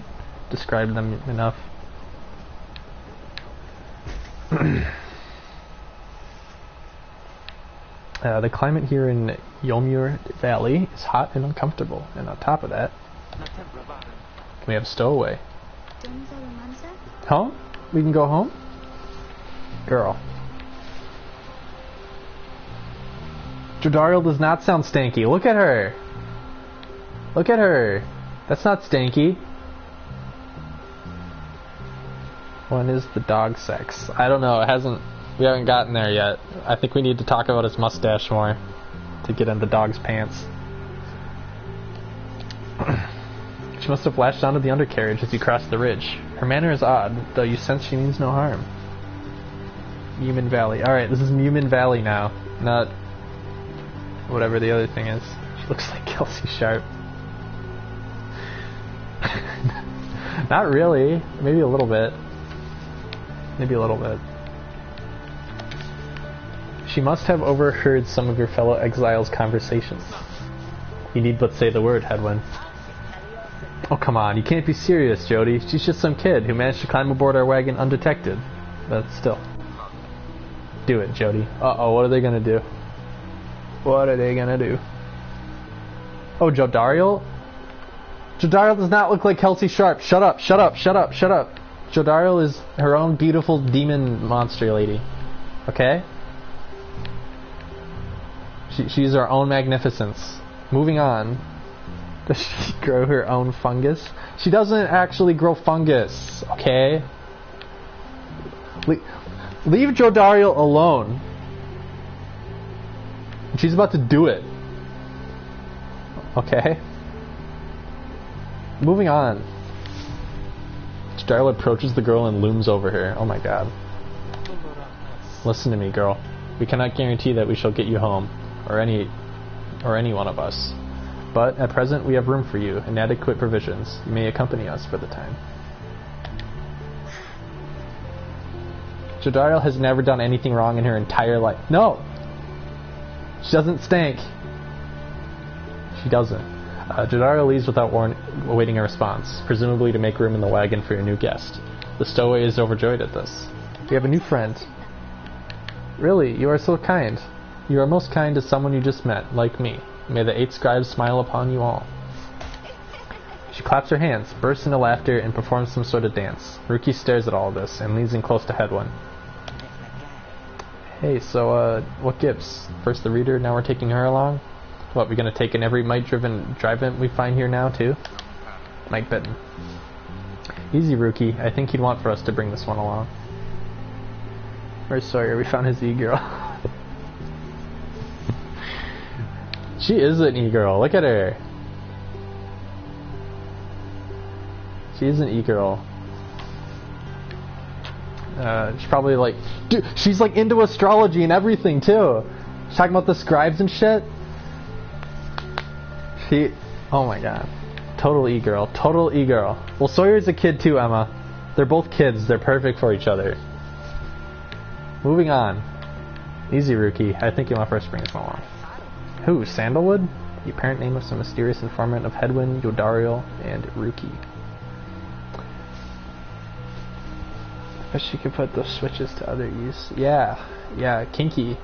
described them enough. The climate here in Yomur Valley is hot and uncomfortable, and on top of that, can we have a stowaway? Home? We can go home? Girl. Jodariel does not sound stanky. Look at her! Look at her! That's not stanky. When is the dog sex? I don't know, we haven't gotten there yet. I think we need to talk about his mustache more to get in the dog's pants. She must have latched onto the undercarriage as you crossed the ridge. Her manner is odd, though you sense she means no harm. Mumin Valley. Alright, this is Mumin Valley now, not whatever the other thing is. She looks like Kelsey Sharp. Not really. Maybe a little bit. Maybe a little bit. She must have overheard some of your fellow exiles' conversations. You need but say the word, Headwind. Oh, come on. You can't be serious, Jody. She's just some kid who managed to climb aboard our wagon undetected. But still. Do it, Jody. Uh-oh, what are they gonna do? What are they gonna do? Oh, Jodariel? Jodariel does not look like Kelsey Sharp. Shut up, shut up, shut up, shut up. Jodariel is her own beautiful demon monster lady. Okay? She's her own magnificence. Moving on. Does she grow her own fungus? She doesn't actually grow fungus. Okay? Leave Jodariel alone. She's about to do it. Okay? Moving on. Jodariel approaches the girl and looms over her. Oh my god. Listen to me, girl. We cannot guarantee that we shall get you home, or any one of us. But at present we have room for you and adequate provisions. You may accompany us for the time. Jodariel has never done anything wrong in her entire life. No! She doesn't stink. She doesn't. Jodariel leaves without awaiting a response, presumably to make room in the wagon for your new guest. The stowaway is overjoyed at this. We have a new friend. Really, you are so kind. You are most kind to someone you just met, like me. May the 8 scribes smile upon you all. She claps her hands, bursts into laughter, and performs some sort of dance. Ruki stares at all of this, and leans in close to Hedwyn. Hey, so, what gives? First the reader, now we're taking her along? What, we gonna take in every might-driven drive-in we find here now, too? Mike Benton. Easy, Ruki. I think he'd want for us to bring this one along. Where's Sawyer? We found his e-girl. She is an e-girl. Look at her. She is an e-girl. She's probably like... Dude, she's like into astrology and everything, too. She's talking about the scribes and shit. She... Oh my god. Total e-girl. Total e-girl. Well, Sawyer's a kid, too, Emma. They're both kids. They're perfect for each other. Moving on. Easy, Ruki. I think you'll want first bring this one along. Who? Sandalwood? The apparent name of some mysterious informant of Hedwyn, Jodariel, and Ruki. I bet she could put those switches to other use. Yeah. Yeah, kinky.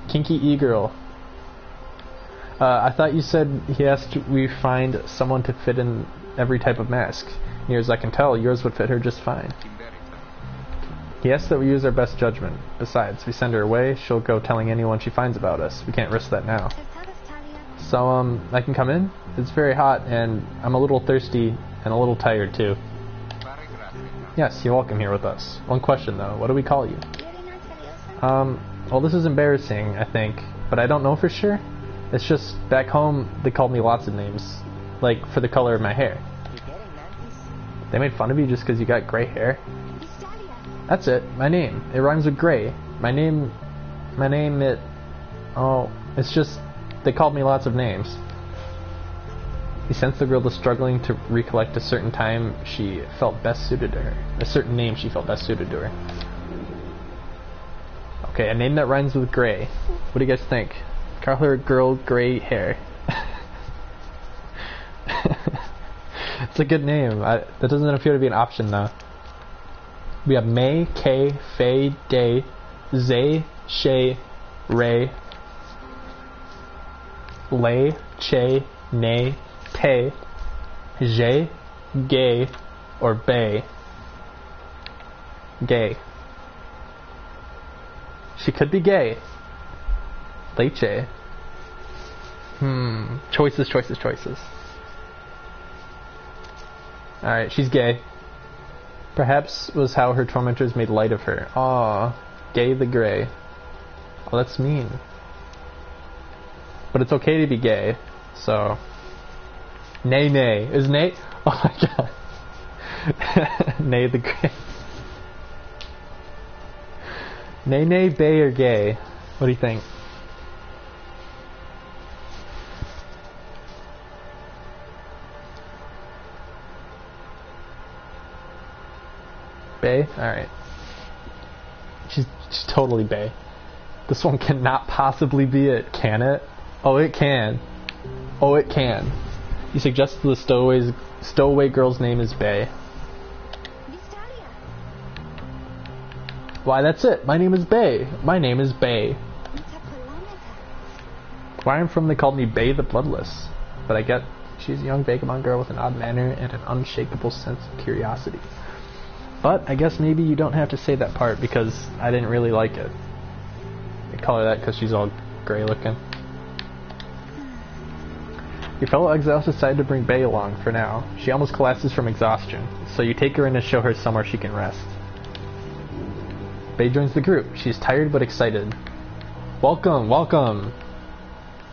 Kinky e-girl. I thought you said he asked we find someone to fit in every type of mask. Near as I can tell, yours would fit her just fine. He asked that we use our best judgment. Besides, if we send her away, she'll go telling anyone she finds about us. We can't risk that now. So, I can come in? It's very hot, and I'm a little thirsty and a little tired, too. Yes, you're welcome here with us. One question, though. What do we call you? Well, this is embarrassing, I think, but I don't know for sure. It's just, back home, they called me lots of names. Like, for the color of my hair. They made fun of you just because you got gray hair? That's it. My name. It rhymes with gray. My name, it's just, they called me lots of names. He sensed the girl was struggling to recollect a certain time she felt best suited to her. A certain name she felt best suited to her. Okay, a name that rhymes with gray. What do you guys think? Call her girl gray hair. It's a good name. That doesn't appear to be an option though. We have May, Kay, Faye, Day, Zay, Shay, Ray, Lay, Che, Nay, Tay, Jay, Gay, or Bay. Gay. She could be gay. Leche. Choices, choices, choices. Alright, she's gay. Perhaps was how her tormentors made light of her. Aw, gay the gray. Oh, that's mean. But it's okay to be gay, so... Nay, nay. Is nay... Oh my god. Nay the gray. Nay, nay, bay, or gay? What do you think? Bay? Alright. She's totally bay. This one cannot possibly be it, can it? Oh, it can. Oh, it can. You suggest the stowaway girl's name is Bay. Why, that's it. My name is Bay. My name is Bay. Where I'm from, they called me Bay the Bloodless. But I get She's a young vagabond girl with an odd manner and an unshakable sense of curiosity. But I guess maybe you don't have to say that part because I didn't really like it. I call her that because she's all gray looking. Your fellow exiles decided to bring Bae along for now. She almost collapses from exhaustion, so you take her in to show her somewhere she can rest. Bae joins the group. She's tired but excited. Welcome, welcome!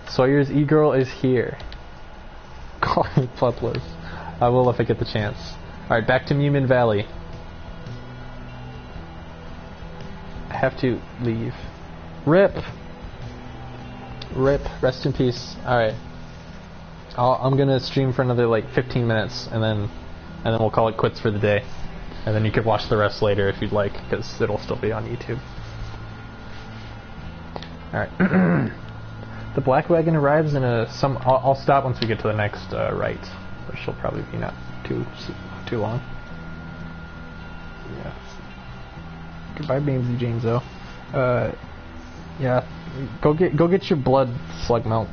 Sawyer's e-girl is here. Call me Bloodless. I will if I get the chance. Alright, back to Mumin Valley. I have to leave. RIP! RIP. Rest in peace. Alright. I'm gonna stream for another like 15 minutes and then we'll call it quits for the day. And then you could watch the rest later if you'd like, because it'll still be on YouTube. Alright. The black wagon arrives in I'll stop once we get to the next right, which will probably be not too long. Yeah. Goodbye, Beamsy James, though. Yeah. Go get your blood, Slug Milk.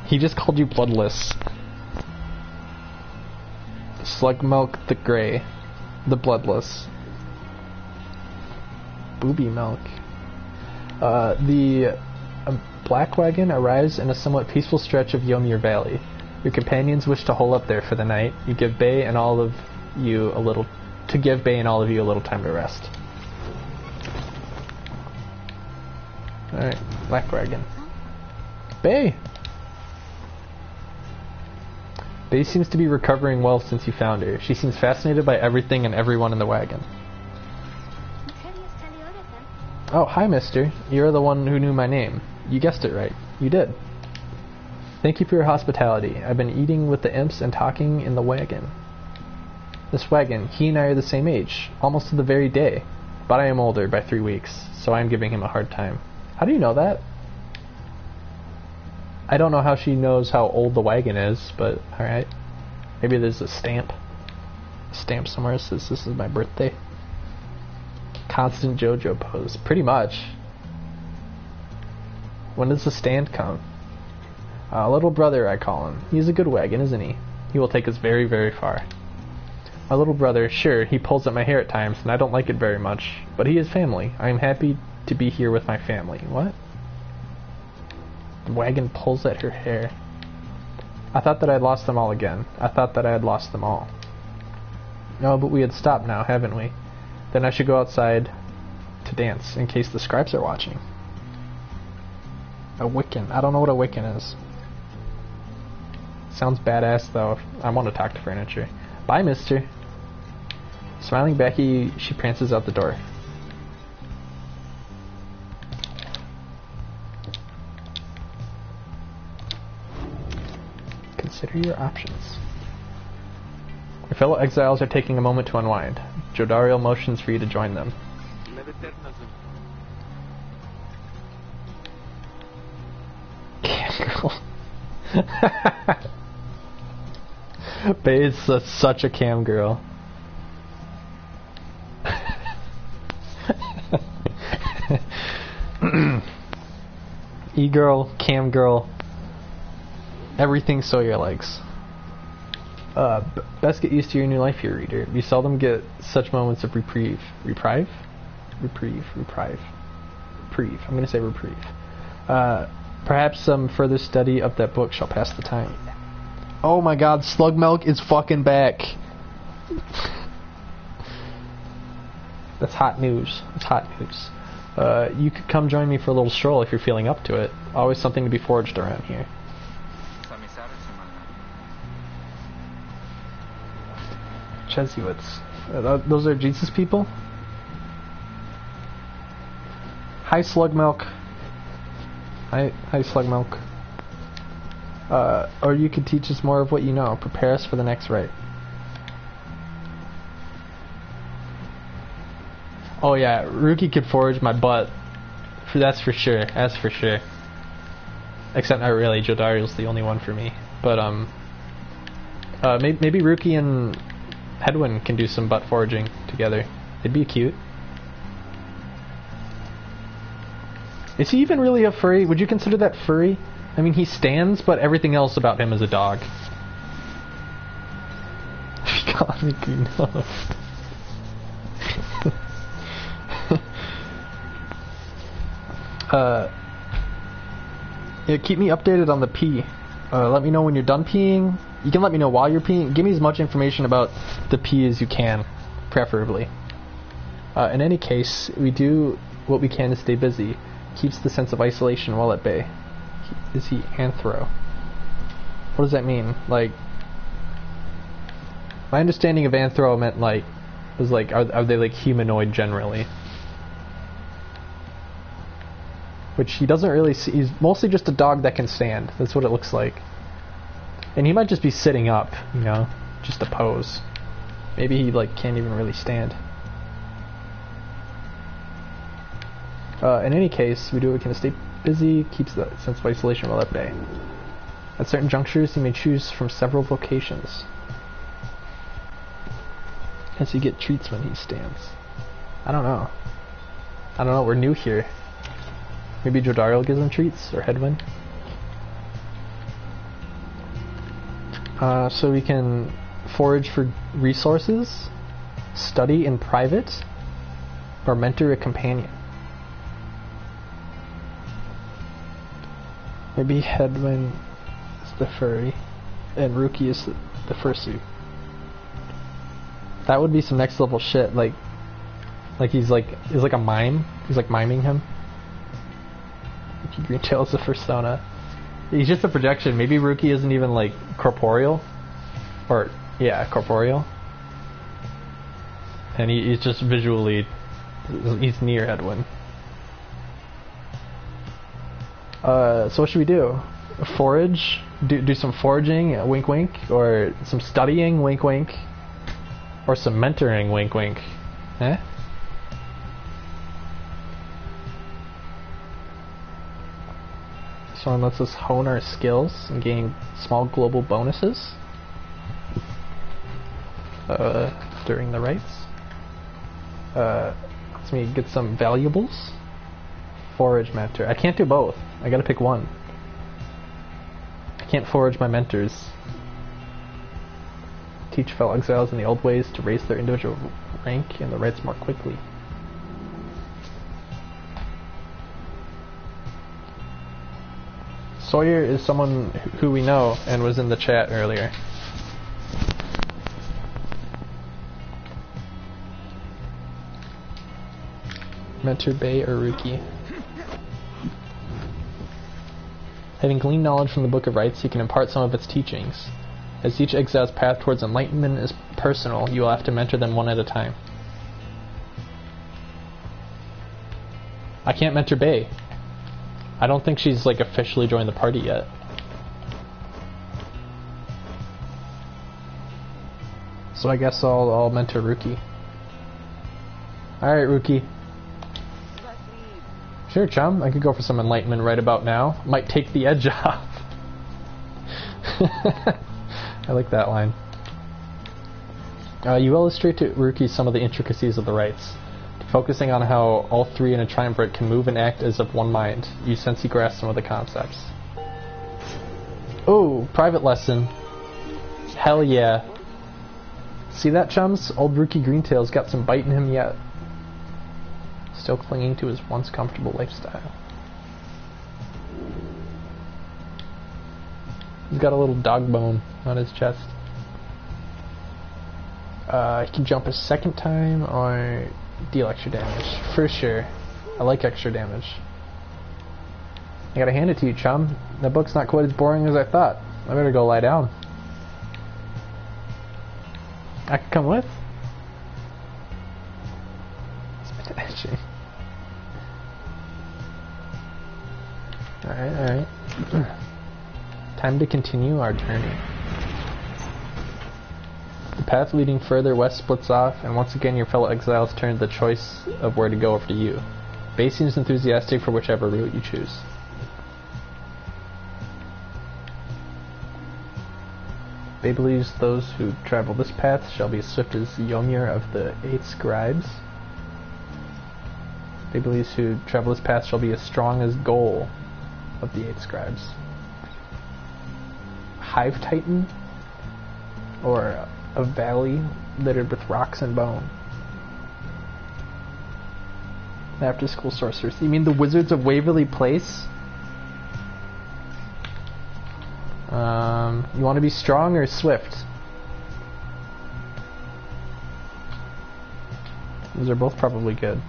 He just called you bloodless. Slug Milk the Grey. The bloodless. Booby Milk. The black wagon arrives in a somewhat peaceful stretch of Ymir Valley. Your companions wish to hole up there for the night. You give Bae and all of you a little time to rest. Alright, black wagon. Bae! Bae seems to be recovering well since you found her. She seems fascinated by everything and everyone in the wagon. Oh, hi, mister. You're the one who knew my name. You guessed it right. You did. Thank you for your hospitality. I've been eating with the imps and talking in the wagon. This wagon, he and I are the same age, almost to the very day. But I am older by 3 weeks, so I am giving him a hard time. How do you know that? I don't know how she knows how old the wagon is, but alright. Maybe there's a stamp. A stamp somewhere that says this is my birthday. Constant JoJo pose. Pretty much. When does the stand come? Little brother, I call him. He's a good wagon, isn't he? He will take us very, very far. My little brother, sure, he pulls at my hair at times, and I don't like it very much. But he is family. I am happy to be here with my family. What? The wagon pulls at her hair. I thought that I had lost them all again. I thought that I had lost them all. No, but we had stopped now, haven't we? Then I should go outside to dance, in case the scribes are watching. A Wiccan. I don't know what a Wiccan is. Sounds badass, though. I want to talk to furniture. Bye, mister. Smiling back at you, she prances out the door. Consider your options. Your fellow exiles are taking a moment to unwind. Jodariel motions for you to join them. Bae is such a cam girl. E-girl, cam girl, everything Sawyer likes. Best get used to your new life here, reader. You seldom get such moments of reprieve. Reprieve? Reprieve. I'm gonna say reprieve. Perhaps some further study of that book shall pass the time. Oh my god, Slug Milk is fucking back. That's hot news. That's hot news. You could come join me for a little stroll if you're feeling up to it. Always something to be foraged around here. Jesuits. Those are Jesus people? Hi, Slug Milk. Hi, Slug Milk. Or you could teach us more of what you know. Prepare us for the next rite. Oh yeah, Ruki could forage my butt. That's for sure. That's for sure. Except not really. Jodariel's the only one for me. But maybe Ruki and Hedwyn can do some butt foraging together. It'd be cute. Is he even really a furry? Would you consider that furry? I mean, he stands, but everything else about him is a dog. He called me green nose. Yeah, keep me updated on the pee. Let me know when you're done peeing. You can let me know while you're peeing. Give me as much information about the pee as you can, preferably. In any case, we do what we can to stay busy. Keeps the sense of isolation well at bay. Is he anthro? What does that mean? Like, my understanding of anthro meant like, was like, are they like humanoid generally? Which he doesn't really see. He's mostly just a dog that can stand. That's what it looks like. And he might just be sitting up, you know, just a pose. Maybe he like can't even really stand. In any case, we do what we can to stay busy, keeps the sense of isolation well at bay. At certain junctures, you may choose from several vocations. As you get treats when he stands. I don't know. We're new here. Maybe Jodariel gives him treats, or Hedwyn. So we can forage for resources, study in private, or mentor a companion. Maybe Hedwyn is the furry, and Rookie is the fursuit. That would be some next level shit. Like he's like a mime. He's like miming him. Rookie Greentail is the persona. He's just a projection. Maybe Rookie isn't even like corporeal, or yeah, corporeal. And he's just visually, he's near Hedwyn. So what should we do? Forage? Do some foraging, wink wink, or some studying, wink wink, or some mentoring, wink wink. Eh? This one lets us hone our skills and gain small global bonuses during the rites. Lets me get some valuables. Forage mentor. I can't do both. I gotta pick one. I can't forage my mentors. Teach fellow exiles in the old ways to raise their individual rank in the rites more quickly. Sawyer is someone who we know and was in the chat earlier. Mentor Bay or Rookie. Having gleaned knowledge from the Book of Rites, he can impart some of its teachings. As each exile's path towards enlightenment is personal, you will have to mentor them one at a time. I can't mentor Bay. I don't think she's like officially joined the party yet. So I guess I'll mentor Rookie. Alright, Rookie. Sure, chum. I could go for some enlightenment right about now. Might take the edge off. I like that line. You illustrate to Rookie some of the intricacies of the rites. Focusing on how all three in a triumvirate can move and act as of one mind, you sense he grasps some of the concepts. Oh, private lesson. Hell yeah. See that, chums? Old Rookie Greentail's got some bite in him yet. Still clinging to his once comfortable lifestyle. He's got a little dog bone on his chest. He can jump a second time or deal extra damage. For sure. I like extra damage. I gotta hand it to you, chum. That book's not quite as boring as I thought. I better go lie down. I can come with? It's etching. Alright. Time to continue our journey. The path leading further west splits off, and once again your fellow exiles turn the choice of where to go over to you. Bay seems enthusiastic for whichever route you choose. Bay believes those who travel this path shall be as swift as Yomir of the 8 Scribes. Bay believes who travel this path shall be as strong as Goal of the 8 Scribes. hive titan, or a valley littered with rocks and bone. After school sorcerers. You mean the Wizards of Waverly Place? You want to be strong or swift? Those are both probably good.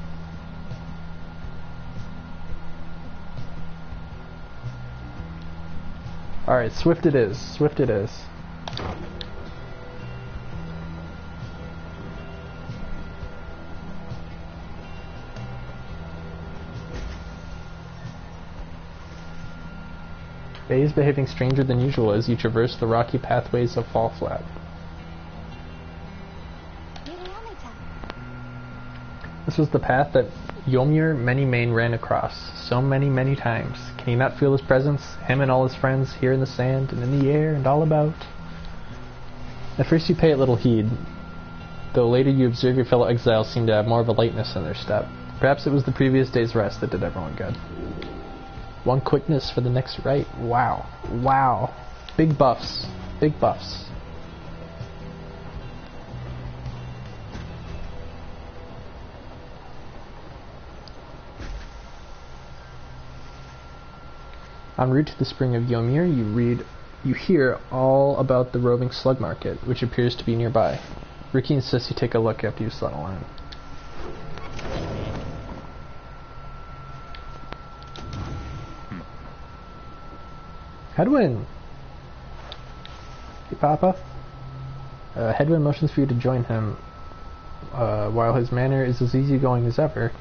Alright, swift it is. Swift it is. Bay is behaving stranger than usual as you traverse the rocky pathways of Fall Flat. This was the path that Ymir Many-Mane ran across so many times. Can you not feel his presence? Him and all his friends here in the sand and in the air and all about. At first you pay it little heed, though later you observe your fellow exiles seem to have more of a lightness in their step. Perhaps it was the previous day's rest that did everyone good. One quickness for the next right. Wow. Wow. Big buffs. Big buffs. En route to the spring of Ymir, you hear all about the roving slug market, which appears to be nearby. Ricky insists you take a look after you settle in. Hedwyn! Hey, Papa. Hedwyn motions for you to join him. While his manner is as easygoing as ever,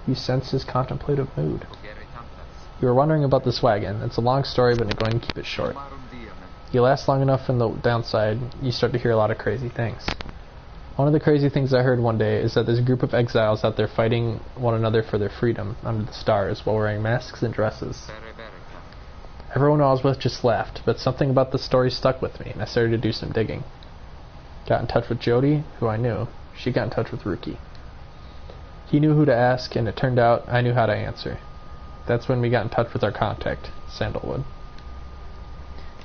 you sense his contemplative mood. You were wondering about this wagon. It's a long story, but I'm going to keep it short. You last long enough from the downside, you start to hear a lot of crazy things. One of the crazy things I heard one day is that there's a group of exiles out there fighting one another for their freedom under the stars while wearing masks and dresses. Everyone I was with just laughed, but something about the story stuck with me, and I started to do some digging. Got in touch with Jody, who I knew. She got in touch with Rookie. He knew who to ask, and it turned out I knew how to answer. That's when we got in touch with our contact, Sandalwood.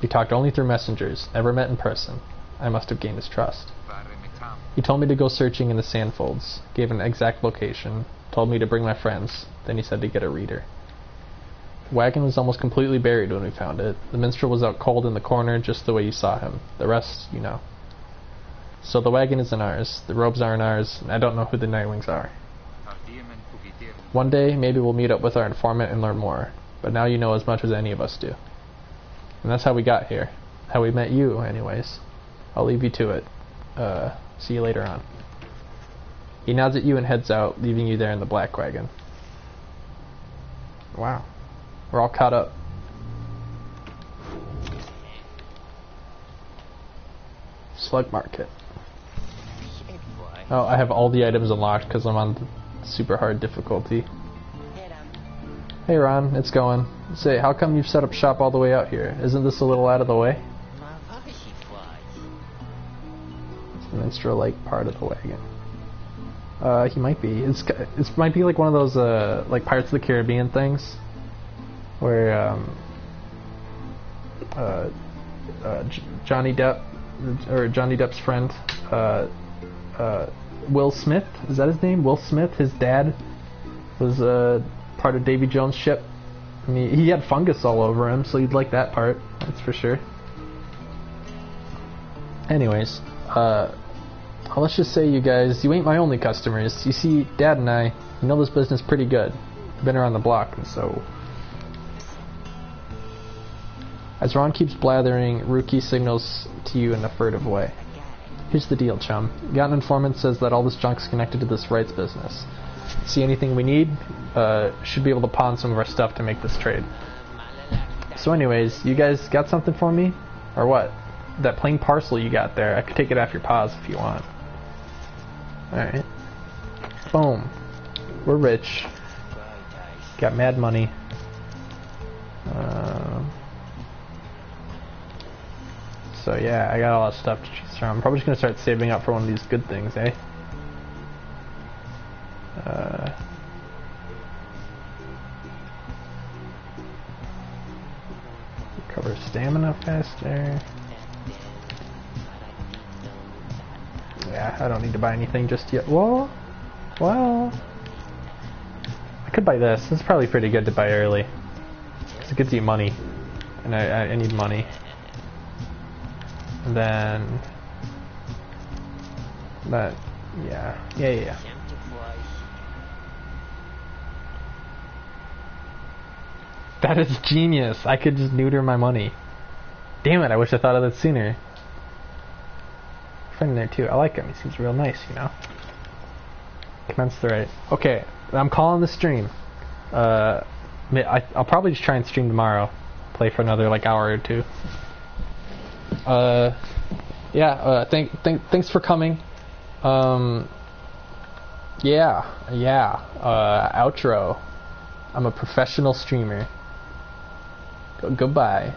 We talked only through messengers, never met in person. I must have gained his trust. He told me to go searching in the sandfolds, gave an exact location, told me to bring my friends, then he said to get a reader. The wagon was almost completely buried when we found it. The minstrel was out cold in the corner, just the way you saw him. The rest, you know. So the wagon isn't ours, the robes aren't ours, and I don't know who the Nightwings are. One day, maybe we'll meet up with our informant and learn more, but now you know as much as any of us do. And that's how we got here. How we met you, anyways. I'll leave you to it. See you later on. He nods at you and heads out, leaving you there in the black wagon. Wow. We're all caught up. Slug Market. Oh, I have all the items unlocked because I'm on super hard difficulty. Hey Ron, it's going. Say, how come you've set up shop all the way out here? Isn't this a little out of the way? It's the minstrel-like part of the wagon. He might be. It might be like one of those like Pirates of the Caribbean things, where Johnny Depp, or Johnny Depp's friend, Will Smith, is that his name? Will Smith, his dad was part of Davy Jones' ship. I mean, he had fungus all over him, so you'd like that part, that's for sure. Anyways, let's just say you guys, you ain't my only customers. You see, Dad and I, we know this business pretty good. We've been around the block, and so... As Ron keeps blathering, Rookie signals to you in a furtive way. Here's the deal, chum. Got an informant says that all this junk's connected to this rights business. See anything we need? Should be able to pawn some of our stuff to make this trade. So anyways, you guys got something for me? Or what? That plain parcel you got there, I could take it off your paws if you want. Alright. Boom. We're rich. Got mad money. So yeah, I got a lot of stuff to choose from. I'm probably just going to start saving up for one of these good things, eh? Recover stamina faster. Yeah, I don't need to buy anything just yet. Well, I could buy this. This is probably pretty good to buy early. Because it gives you money. And I need money. And then... But, yeah. Yeah. That is genius. I could just neuter my money. Damn it, I wish I thought of that sooner. Friend in there too. I like him. He seems real nice, you know. Commence the right. Okay, I'm calling the stream. I'll probably just try and stream tomorrow. Play for another like hour or two. Thanks for coming. Outro. I'm a professional streamer. Goodbye.